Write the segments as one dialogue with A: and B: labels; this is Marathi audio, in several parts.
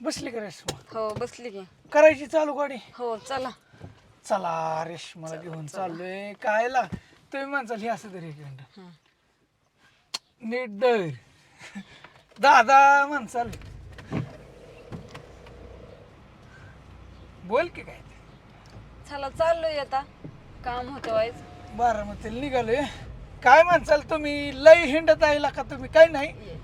A: बसली का रेश्मा?
B: हो बसली की.
A: करायची चालू गाडी?
B: हो चला.
A: चला रेश्माला घेऊन चाललोय. कायला तुम्ही म्हणसाल हे असं तरी
B: हं.
A: नीट दर दादा म्हणसाल बोल की काय ते.
B: चला चाललोय आता. काम होतं वाईच.
A: बारामतीला निघालोय. काय म्हणसाल तुम्ही? लय हिंडत आहे का तुम्ही? काय नाही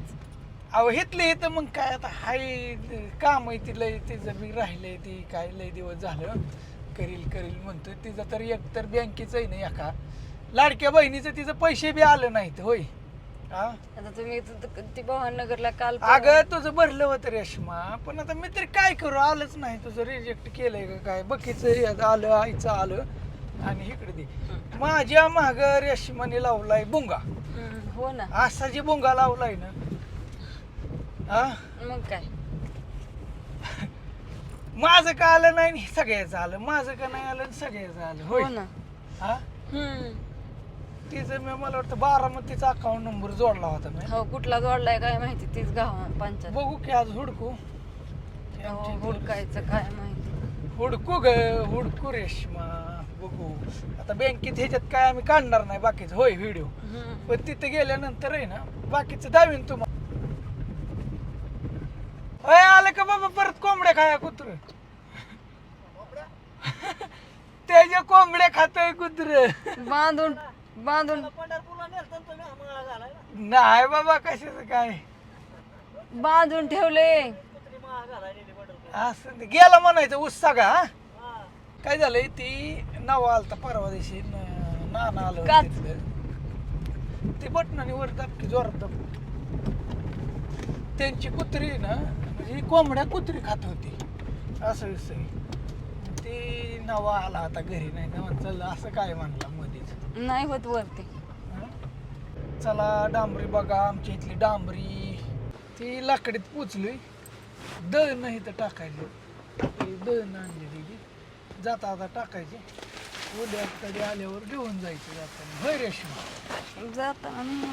A: अहो हितले इथं मग काय आता हाय काम आहे ती लय तिचं बी राहिलंय ती काय लय दिवस झालं करील म्हणतोय. तिचं तर एक तर बँकेच आहे नाही एका लाडक्या बहिणीचं तिचं पैसे बी आलं नाहीत होय. हा
B: आता तुम्ही ती भवाननगरला काल
A: अगं तुझं भरलं होतं रेश्मा पण आता मी तरी काय करू आलंच नाही. तुझं रिजेक्ट केलंय का काय? बकीचं आलं आईचं आलं आणि इकडे दे माझ्या माग रेश्माने लावलाय बुंगा.
B: हो ना.
A: असा जे बुंगा लावलाय ना हा
B: मग काय
A: माझं का आलं नाही आणि सगळ्याचं आलं. माझं का नाही आलं आणि सगळ्याचं आलं होय
B: हो ना.
A: हा तिचं मी मला वाटतं बारामतीचा अकाउंट नंबर जोडला होता मी.
B: हो कुठला जोडलाय काय माहिती. तीच गाव पंचायत.
A: बघू की आज हुडकू
B: हुडकायचं काय माहिती.
A: हुडकू रेश्मा बघू. आता बँकेत ह्याच्यात काय आम्ही काढणार नाही बाकीचं होय व्हिडिओ पण तिथे गेल्यानंतर आहे ना बाकीचं दावीन तुम्हाला. आलं का बाबा परत कोंबड्या खाया कुत्र त्याच्या कोंबड्या खातोय कुत्र.
B: बांधून
A: नाही बाबा कशाचं काय
B: बांधून ठेवले.
A: असं ते गेला म्हणायचं उत्साह हा. काय झालंय ती नाव आलता परवा दिवशी नाना आलं
B: काच.
A: तिथलं. ते बटनाने वर दाबकी जोरात दाब. त्यांची कुत्री ना म्हणजे कोंबड्या कुत्री खात होती असं विषय. ती नवा आला आता घरी नाही ना म्हणलं असं काय म्हणला मध्येच.
B: नाही होत वरती.
A: चला डांबरी बघा आमच्या इथली डांबरी ती लाकडीत पोचली. दळण इथं टाकायचं दळण आणलेली जाता आता टाकायचे. उद्या कधी आल्यावर घेऊन जायचं जाताना होय रेश्मा.
B: जाताना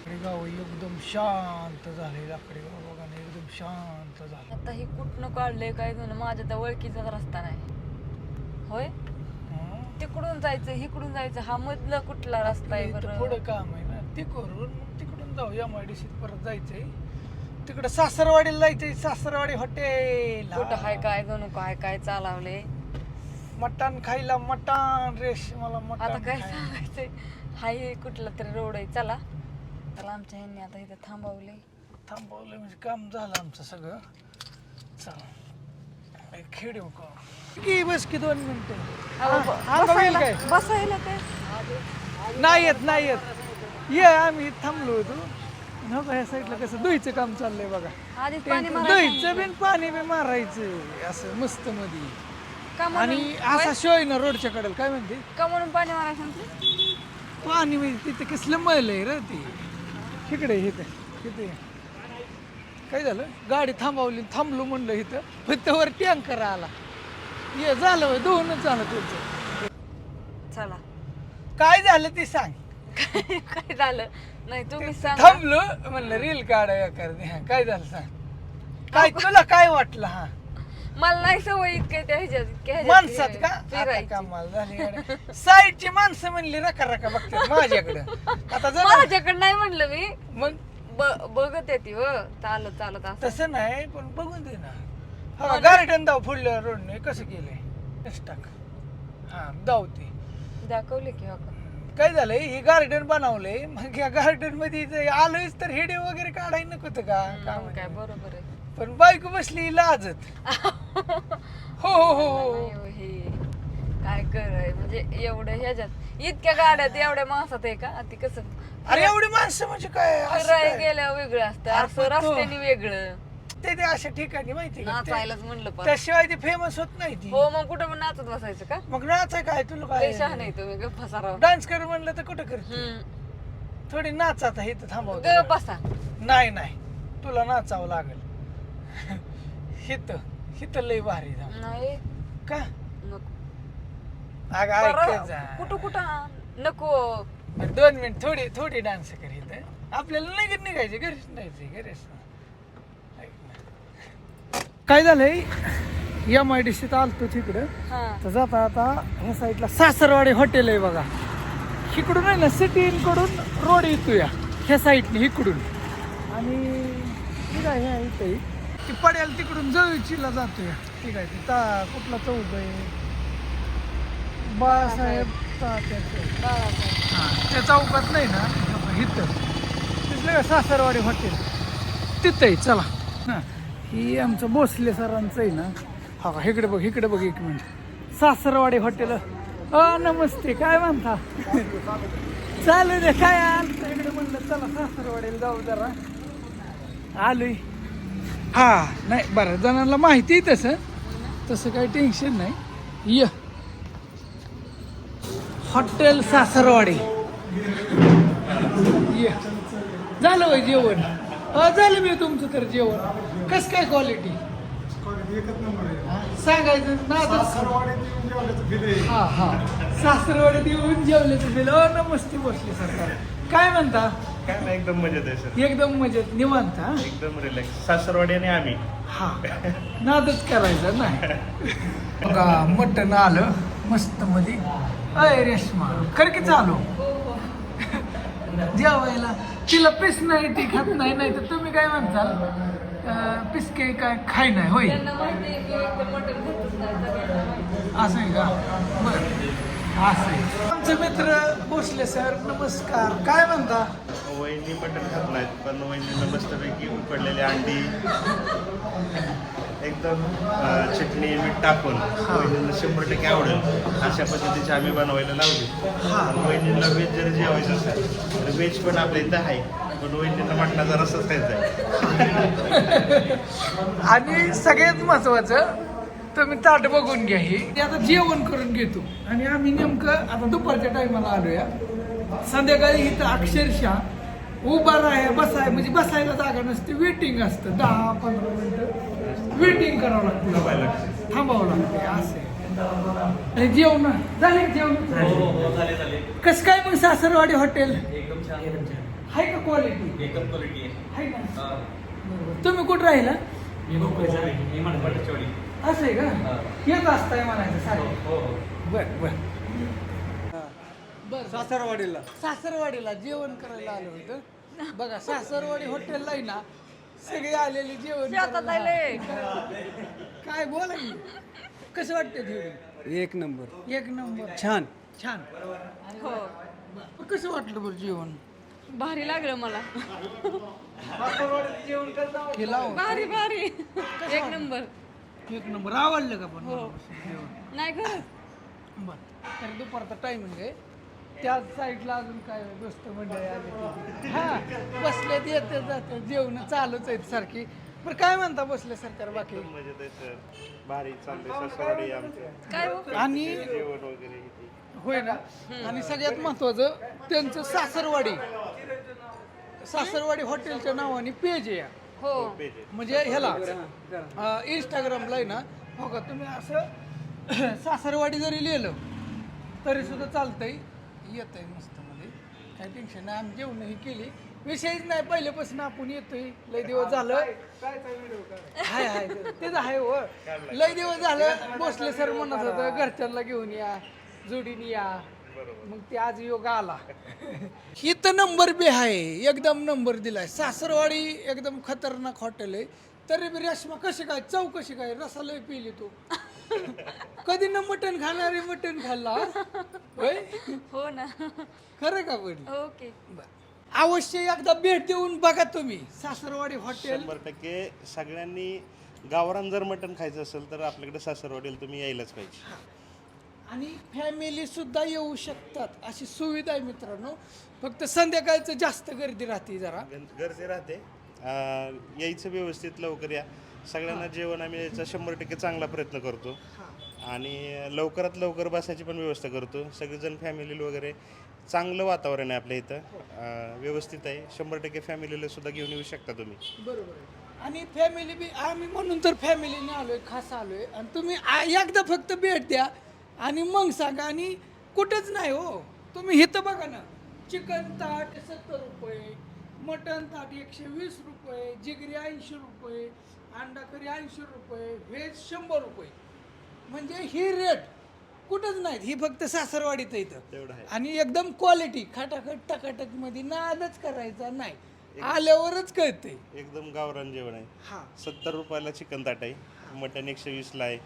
A: लाकडी गाव एकदम शांत झाले. लाकडी गाव बघा ना एकदम शांत झालं.
B: आता ही कुठनं काढलंय काय झालं. माझ्या त्या ओळखीचाच रस्ता नाही होय. तिकडून जायचं इकडून जायचं. हा मधला कुठला रस्ता आहे बरं?
A: पुढं काम आहे ना ते करून मग तिकडून जाऊ MIDC परत जायचंय. तिकडं सासरवाडीला जायचंय. सासरवाडी हॉटेल
B: कुठं हाय काय जणू काय चालवले.
A: मटण खायला मटण रेश मला मटण
B: आता काय
A: खायला.
B: सांगायचंय. हाय कुठला तरी रोड आहे. चला चला आमच्या ह्यांनी आता इथे थांबवले.
A: थांबवलं म्हणजे काम झालं आमचं सगळं. चला खेळ का की बस की 2 मिनिटं.
B: बसायला काय
A: नाही येत ये आम्ही थांबलो होतो. नको ह्या साईडला कसं दहीचं काम चाललंय बघा.
B: आधीच पाणी
A: दहीचं बिन पाणी बी मारायचं असं मस्त मध्ये.
B: का
A: आणि असा शोय ना रोडच्या कडेला काय म्हणते
B: का म्हणून पाणी मारायला सांगते.
A: पाणी म्हणजे तिथे कसलं मैल आहे रे ते. इकडे इथे काय झालं गाडी थांबलो म्हणलं इथं फक्त वर टँकर आला. ये झालं दोनच झालं तुमचं.
B: चला
A: काय झालं ते सांग.
B: काय झालं नाही तुम्ही सांगा.
A: थांबलो म्हणलं रील काढाया करते. काय झालं सांग. काय तुला काय वाटलं? हा
B: मला नाही सवय इतके त्या ह्याच्यात
A: माणसात का आता कामाला झाली. साईडची माणसं म्हणली रका बघते माझ्याकडे. आता जर
B: माझ्याकडे नाही म्हणलं मी.
A: मग
B: बघत येते हो चालत असं.
A: तसं नाही पण बघून दे ना. हा गार्डन दाव फुडल्या रोडने कसं केलंय टाक. हा धावते
B: दाखवले की हो का.
A: काय झालंय हे गार्डन बनवलंय मग या गार्डन मध्ये आलोयच तर हेडे वगैरे काढायला नको होतं का काम
B: काय बरोबर आहे.
A: पण बायको बसली लाजत. हो
B: हे काय कराय म्हणजे एवढं ह्याच्यात इतक्या गाड्यात एवढ्या माणसात आहे का ती कसं.
A: अरे एवढी माणसं म्हणजे काय
B: फिरायला गेल्या वेगळं असतं असं रस्त्याने वेगळं.
A: ते अशा ठिकाणी माहिती का
B: नाचायलाच म्हणलं पण
A: त्याशिवाय ते फेमस होत नाही ती.
B: हो मग कुठं पण नाचत बसायचं का.
A: मग नाचाय काय तुला काय
B: शहाणा आहे तुम्ही गप्प बसा राव.
A: डान्स कर म्हणलं तर कुठं करते. थोडी नाच आता हे तर थांबव.
B: गप्प बसा.
A: नाही तुला नाचावं लागेल. हित लय भारी
B: नाही
A: का
B: नको.
A: अगं ऐक जा.
B: कुठं नको.
A: 2 मिनिट थोडी डान्स कर इथं. आपल्याला नाही निघायचे घरीच नाही घरीच. काय झालंय MIDC आलतो तिकडं
B: हा
A: तर जाता आता ह्या साईडला सासरवाडी हॉटेल आहे बघा. इकडून आहे ना सिटीकडून रोड येतो या ह्या साईडने इकडून आणि ठीक आहे ह्या इथे ती पडेल तिकडून जवळचीला जातो या. ठीक आहे तिथं कुठला चौक आहे बाळासाहेब तात्याचं. हां त्या चौकात नाही ना इथं तिथलं का सासरवाडी हॉटेल तिथं आहे. चला हां ही आमचं भोसले सरांचं आहे ना. हा का इकडे बघ एक मिनिट सासरवाडी हॉटेल. नमस्ते काय म्हणता चालू दे काय आलं इकडे म्हणलं चला सासरवाडीला जाऊ जरा आलोय. हा नाही बरं जणांना माहिती आहे तसं काही टेन्शन नाही. हॉटेल सासरवाडी झालं होय जेवण. झालं मी तुमचं तर जेवण कसं काय क्वालिटी सांगायचं ना. हा हा सासरवाडीत येऊन जेवल्याचं बिल. नमस्ते बसले सरकार काय म्हणता.
C: काय नाही एकदम मजेत आहे सर.
A: एकदम मजेत निवांत. हा
C: एकदम रिलॅक्स. सासरवाडी आणि आम्ही
A: हा नादच करायचा नाही. बघा मटण आलं मस्त मध्ये. अय रेश्मा कर की चालू जेवायला. तिला पीस नाही ती खात नाही. नाही तर तुम्ही काय म्हणताल पिसके काय खाय नाही होय
B: त्यांना माहिती आहे की एकदम मटण खातच नाही सगळ्यांना माहिती.
A: असं आहे का बरं असं आहे. आमचे मित्र भोसले सर नमस्कार काय म्हणता.
C: वहिनी मटण खात नाहीत पण वहिनीनं मस्तपैकी उकडलेली अंडी एकदम चटणी मीठ टाकून वहिनीला 100% आवडेल अशा पद्धतीची आम्ही बनवायला लावली. आणि वहिनीला व्हेज जरी जेवायचं असेल तर व्हेज पण आपल्या इथं आहे पण वहिनीला मटणाचा रसच खायचा आहे.
A: आणि सगळ्यात महत्वाचं तुम्ही ताट बघून घ्या. हे ते आता जेवण करून घेतो आणि आम्ही नेमकं आता दुपारच्या टायमाला आलोया. संध्याकाळी इथं अक्षरशः उभा राहाय बसाय म्हणजे बसायला जागा नसते. वेटिंग असतं 10-15 मिनिटं वेटिंग करावं लागतं थांबावं लागते असे. जेवण झाले जेवण कसं काय मग सासरवाडी हॉटेल आहे का क्वालिटी आहे का. तुम्ही कुठं राहिला असं आहे का येत असताय म्हणायचं सारखं. बर सासरवाडीला जेवण करायला आलो होतं बघा. सासरवाडी हॉटेलला आहे ना सगळे आलेले जेवण
B: शेतात
A: करायला.
B: आले.
A: काय बोला की कसं वाटतं जेवण.
D: एक नंबर
A: एक नंबर
D: छान.
A: छान.
B: हो
A: कसं वाटलं बरं जेवण.
B: भारी लागलं मला.
A: जेवण केला
B: भारी भारी एक नंबर.
A: एक नंबर आवडलं का पण
B: हो.
A: जेवण.
B: नाही खरंच.
A: बरं तर दुपारचा टायमिंग आहे त्याच साईडला अजून काय दोस्त मंडळी आले हा बसलेत येते जाते जेवण चालूच आहेत सारखी. बरं काय म्हणता बसले सरकार बाकी
C: एकदम मजेत आहे सर. भारी चाललंय सासरवाडी आमचं
B: काय हो
A: आणि
C: जेवण वगैरे इथे.
A: होय ना. आणि सगळ्यात महत्वाचं त्यांचं सासरवाडी हॉटेलच्या नावाने पेज आहे
B: हो
C: पेज आहे.
A: म्हणजे ह्याला इंस्टाग्रामला आहे ना. हो का तुम्ही असं सासरवाडी जरी लिहिलं तरी सुद्धा चालतंय येत आहे मस्त मध्ये काही टेन्शन नाही. आम्ही जेवणही केली विषयच नाही पहिल्यापासून आपण येतोय. लय दिवस झालं हाय हाय तेच आहे हो. लय दिवस झालं बसले सर म्हणत होतं घरच्यांना घेऊन या जोडीने या मग ते आज योग आला. इथं नंबर बी आहे एकदम नंबर दिलाय. सासरवाडी एकदम खतरनाक हॉटेल आहे. तरी बी रेश्मा कशी काय चौकशी काय रसा लय पिली तू कधी न मटण खाणारी मटण खाल्ला होय
B: हो ना.
A: खरं का पण
B: ओके
A: अवश्य एकदा भेट देऊन बघा तुम्ही सासरवाडी हॉटेल.
C: 100% सगळ्यांनी गावरान जर मटण खायचं असेल तर आपल्याकडे सासरवाडीला तुम्ही यायलाच पाहिजे.
A: आणि फॅमिली सुद्धा येऊ शकतात अशी सुविधा आहे मित्रांनो. फक्त संध्याकाळचं जास्त गर्दी राहते जरा
C: गर्दी राहते. यायचं व्यवस्थित लवकर या. सगळ्यांना जेवण आम्ही यायचा 100% चांगला प्रयत्न करतो आणि लवकरात लवकर बसायची पण व्यवस्था करतो. सगळेजण फॅमिली वगैरे चांगलं वातावरण आहे आपल्या इथं व्यवस्थित आहे. 100% फॅमिलीला सुद्धा घेऊन येऊ शकता तुम्ही.
A: बरोबर आहे. आणि फॅमिली बी आम्ही म्हणून तर फॅमिलीने आलोय खास आलोय. आणि तुम्ही एकदा फक्त भेट द्या आणि मग सांगा. आणि कुठंच नाही हो तुम्ही इथं बघा ना चिकन ताट 70 रुपये मटण ताट 120 रुपये, जिगरी 80 रुपये, अंडा करी 80 रुपये, व्हेज 100 रुपये. म्हणजे ही रेट कुठंच नाहीत, ही फक्त सासरवाडीत इथं.
C: तेवढं आहे.
A: आणि एकदम क्वालिटी खटाखट टकाटक मध्ये नादच करायचा नाही, आल्यावरच कळतंय.
C: एकदम गावरान जेवण आहे.
A: हा
C: 70 रुपयाला चिकन ताट आहे, मटण 120ला आहे,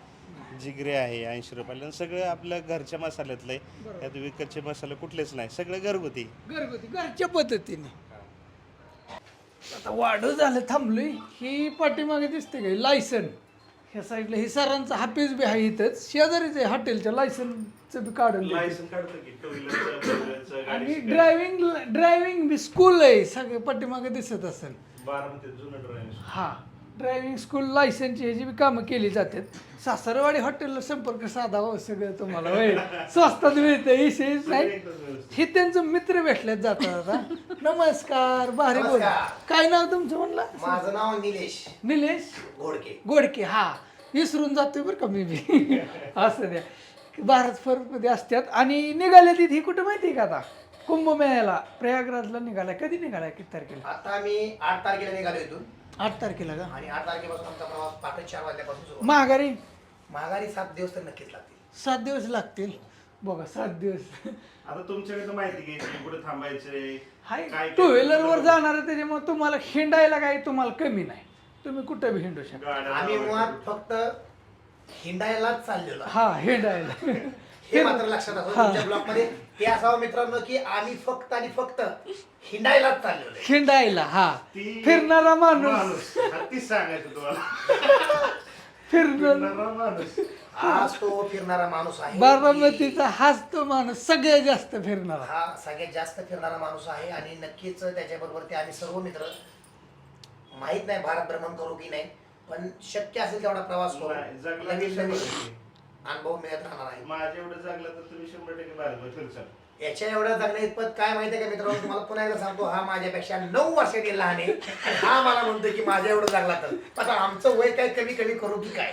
C: जिगरे आहे 80 रुपयाला. आणि सगळं आपल्या घरच्या मसाल्यातलं आहे.
A: बरोबर.
C: त्यात विकतचे मसाले कुठलेच नाही, सगळं घरगुती.
A: घरगुती घरच्या पद्धतीने. आता वाढ झालं थांबलोय. ही पाठीमागे दिसते का लायसन, ह्या साईडला ही सरांचा हाफिज बी आहे इथंच शेजारीच आहे, हॉटेलच्या लायसनचं बी काढून देते.
C: लायसन काढतो की टू व्हीलरचं, फोर व्हीलरचं,
A: आणि
C: गाडी
A: ड्रायव्हिंग बी स्कूल आहे, सगळे पाठीमागे दिसत असेल.
C: बारामती जुनं ड्रायव्हिंग.
A: हा ड्रायव्हिंग स्कूल लायसनची ह्याची बी कामं केली जातात. सासरवाडी हॉटेलला संपर्क साधावा सगळं तुम्हाला होय. स्वस्तात मिळतं, विशेष नाही. हे त्यांचं मित्र भेटल्यात जातात. आता नमस्कार, भारी बोल. काय नाव तुमचं म्हणलं?
D: माझं नाव निलेश
A: निलेश
D: घोडके.
A: गोडके. हा विसरून जातोय बरं का मी बी. असं द्या, भारत फरमध्ये असतात. आणि निघाले तिथे कुठं माहिती आहे का? आता कुंभमेळ्याला प्रयागराजला निघालाय. कधी निघालाय, किती तारखेला?
D: आता मी 8 तारखेला निघालो इथून
A: 8 तारखेला का?
D: आणि 8 तारखेपासून आमचा प्रवास पहाटे 4 वाजल्यापासून सुरू.
A: महागारी
D: माघारी 7 दिवस तर नक्कीच लागतील.
A: 7 दिवस लागतील. बघा 7 दिवस.
C: आता तुमच्याकडे माहिती घ्यायची, कुठे थांबायचंय,
A: हाय
C: काय
A: टू व्हीलरवर जाणार आहे, त्याच्यामुळे तुम्हाला हिंडायला काही तुम्हाला कमी नाही, तुम्ही कुठं बी हिंडू शकता.
C: गाड्या
D: आम्ही
C: लावायच्या.
D: मुळात फक्त हिंडायलाच चाललेलो आहे.
A: हा हिंडायला.
D: हे मात्र लक्षात असो तुमच्या ब्लॉग मध्ये ते असावं मित्रांनो की आम्ही फक्त आणि फक्त हिंडायलाच चाललेलो आहे.
A: हिंडायला. हा
C: ती
A: फिरणारा माणूस.
C: हा, तीच सांगायचं तुम्हाला.
A: फिरणार
C: फिरणारा माणूस.
D: आज तो फिरणारा माणूस आहे.
A: बारामतीचा हाच तो माणूस सगळ्यात जास्त फिरणारा.
D: हा सगळ्यात जास्त फिरणारा माणूस आहे. आणि नक्कीच त्याच्याबरोबर ते आम्ही सर्व मित्र, माहित नाही भारत भ्रमण करू की नाही, पण शक्य असेल तेवढा प्रवास करू.
C: नाही, जगला
D: नवीन
C: तर
D: नवीन
C: 100%.
D: अनुभव मिळत राहणार आहे.
C: माझ्या एवढं जगलं तर तुम्ही 100% भारतभर फिरचाल.
D: याच्या एवढं जगण्या इतपत काय माहितीये का मित्रांनो, तुम्हाला पुन्हा एकदा सांगतो, हा माझ्यापेक्षा 9 वर्षांनी लहान आहे आणि हा मला म्हणतो की माझ्या एवढं जगला तर आता आमचं वय काय कमी कमी करू की काय.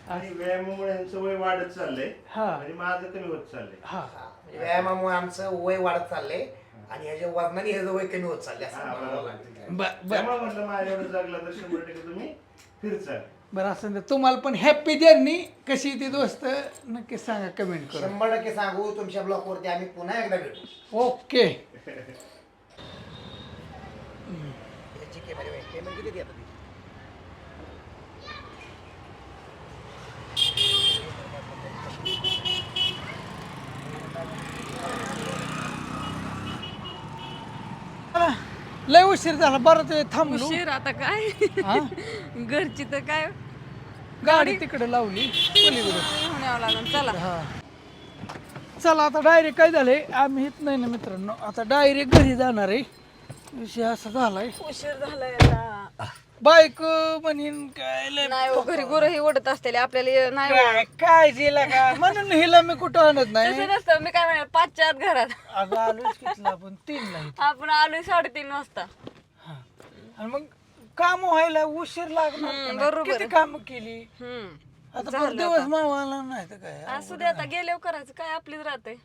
C: आणि व्यायामामुळे यांचं वय वाढत चाललंय,
A: हा.
C: म्हणजे माझं कमी होत चाललंय.
A: हा
D: म्हणजे व्यायामामुळे आमचं वय वाढत चाललंय आणि ह्याच्या वजनाने ह्याचं वय कमी होत चाललंय असं
C: हा,
D: म्हणावं
C: बरोबर.
D: लागतं.
C: त्यामुळे म्हटलं माझ्या एवढं जगलं तर 100% तुम्ही फिरचाल.
A: बरं असं तुम्हाला पण हॅपी जर्नी. कशी ती दोस्त नक्की सांगा कमेंट करा.
D: 100% सांगू, तुमच्या ब्लॉक वरती आम्ही पुन्हा एकदा भेटू.
A: ओके.
D: पेमेंट किती देतात?
A: लय उशीर झाला, बरं ते थांबलो.
B: उशीर आता काय.
A: हा?
B: घरची तर काय
A: गाडी तिकडे लावली पलीकडे.
B: घेऊन यावं लागेल. चला
A: हा चला आता डायरेक्ट काय झालंय, आम्ही इथं नाही ना मित्रांनो, आता डायरेक्ट घरी जाणार आहे. विषय असा झालाय,
B: उशीर झालाय आता.
A: बायक म्हणीन काय लय
B: नाही हो, घरी गुरंही ओढत असते आपल्याला नाही हो.
A: काय काळजीला का म्हणून हिला मी कुठं आणत नाही.
B: तसं नसतं. मी काय म्हणणार 5च्या आत घरात.
A: अगं आलोच कितला आपण 3ला इथं.
B: आपण आलोय 3:30 वाजता.
A: हा. आणि मग काम व्हायला उशीर लागणार का नाही?
B: बरोबर.
A: किती काम केली आता, परत दिवस मावाला नाही तर काय.
B: असू दे आता, गेल्यावर करायचं काय, आपलीच राहते.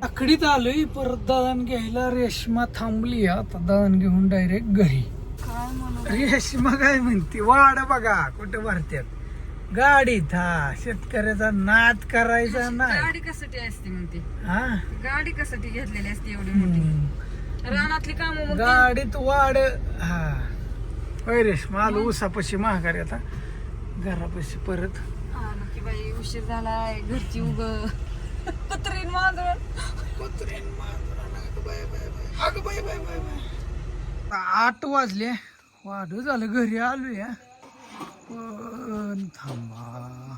A: आखडीत आलोय, परत दळण घ्यायला. रेशमा थांबली, आता दळण घेऊन डायरेक्ट घरी.
B: काय म्हणू.
A: रेशमा काय म्हणते, वाड बघा कुठं भरत्यात गाडीत. हा शेतकऱ्याचा नाद करायचा नाही.
B: गाडी कशासाठी असते म्हणते,
A: हा
B: गाडी कशासाठी घेतलेली असते एवढी मोठी, रानातली कामं मग
A: गाडीत वाड. हा होय रेशमा, आलो उसापाशी महागारी. आता घरापाशी परत
B: आलो की बाई, उशीर झालाय. घरची उग कुत्रीन मांजर.
A: अगं बाय बाय बाय बाय. 8 वाजले, वाढू झालं, घरी आलोय. पण थांबा,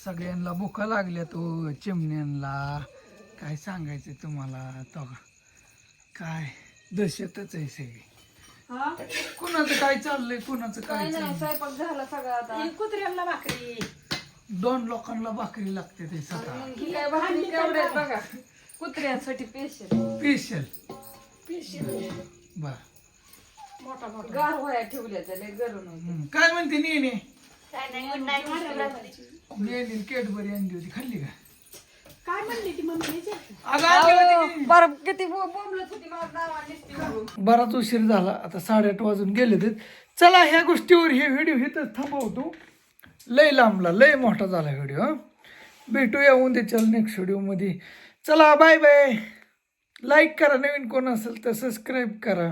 A: सगळ्यांना भुका लागल्या तो चिमण्यांना. काय सांगायचं तुम्हाला, तो काय दहशतच आहे सगळी. कुणाचं काय चाललंय, कुणाचं काय चाललंय.
B: स्वयंपाक झाला सगळा आता.
E: कुत्र्यांना भाकरी
A: 2 लोकांना भाकरी लागते ते सकाळ.
B: मग ही काय भाकरी केवढ्या आहेत बघा, कुत्र्यांसाठी स्पेशल.
A: स्पेशल बर.
E: मोठा मोठा
B: गार वया ठेवल्या त्या, लय गरम आहे.
A: काय म्हणते नेने?
E: काय नाही
A: नेने कॅडबरी आणली होती, खाल्ली का?
E: काय म्हणली ती मम्मी विचार.
A: अगं आणली होती की.
B: बरं किती बोंबलत होती मला नावा नुसती.
A: बराच उशीर झाला आता 8:30 वाजून गेले ते. चला ह्या गोष्टीवर हे व्हिडिओ इथंच थांबवतो. लय लांबला लय मोठा झाला व्हिडिओ. भेटूया उद्याच्या नेक्स्ट व्हिडिओमध्ये. चला बाय बाय. लाईक करा, नवीन कोण असेल तर सबस्क्राईब करा.